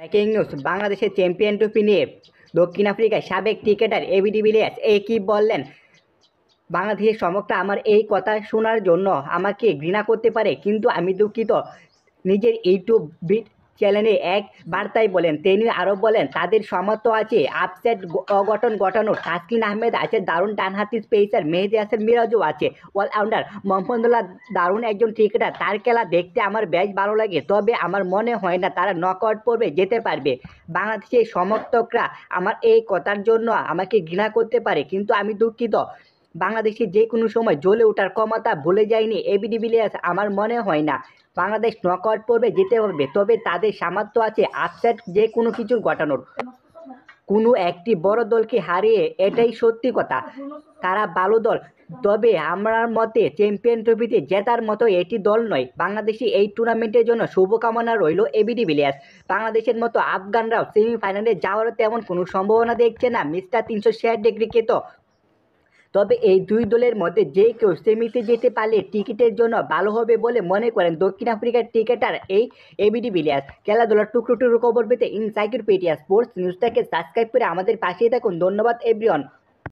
Breaking news, বাংলাদেশের champion trophy নিয়ে দক্ষিণ আফ্রিকার সাবেক ক্রিকেটার এবি ডিভিলিয়ার্স কি বললেন। বাংলাদেশের সমর্থকরা আমার এই কথা শোনার জন্য আমাকে ঘৃণা করতে পারে, কিন্তু আমি দুঃখিত। নিজের ইউটিউব চ্যানেলে এক বার্তায় বলেন। তিনি আরও বলেন, তাদের সামর্থ্য আছে আপসেট অঘটন ঘটানোর। তাসকিন আহমেদ আছে, দারুণ ডানহাতি পেসার মেহেদী হাসান মিরাজও আছে, অলরাউন্ডার মোহাম্মদুল্লাহ দারুণ একজন ক্রিকেটার। তার খেলা দেখতে আমার বেশ ভালো লাগে, তবে আমার মনে হয় না তারা নকআউট পর্বে যেতে পারবে। বাংলাদেশের সমর্থকরা আমার এই কথার জন্য আমাকে ঘৃণা করতে পারে, কিন্তু আমি দুঃখিত। বাংলাদেশে যে কোনো সময় জ্বলে ওঠার ক্ষমতা ভুলে যায়নি এবি ডিভিলিয়ার্স। আমার মনে হয় না বাংলাদেশ নকআউট পর্বে যেতে পারবে, তবে তাদের সামর্থ্য আছে আপসেট যে কোনো কিছুর ঘটানোর। কোনো একটি বড় দলকে হারিয়ে, এটাই সত্যি কথা। তারা ভালো দল, তবে আমার মতে চ্যাম্পিয়ন ট্রফিতে জেতার মতো এটি দল নয়। বাংলাদেশি এই টুর্নামেন্টের জন্য শুভকামনা রইল এবি ডিভিলিয়ার্স। বাংলাদেশের মতো আফগানরাও সেমিফাইনালে যাওয়ার তেমন কোনো সম্ভাবনা দেখছে না মিস্টার 360 কে। তবে এই দুই দলের মধ্যে যে কেউ সেমিতে যেতে পারলে টিকিটের জন্য ভালো হবে বলে মনে করেন দক্ষিণ আফ্রিকার ক্রিকেটার এবি ডিভিলিয়ার্স। খেলাধুলার টুকরো টুকরো খবর পেতে ইনসাইক্লোপিডিয়া স্পোর্টস নিউজটাকে সাবস্ক্রাইব করে আমাদের পাশেই থাকুন। ধন্যবাদ এভরিওয়ান।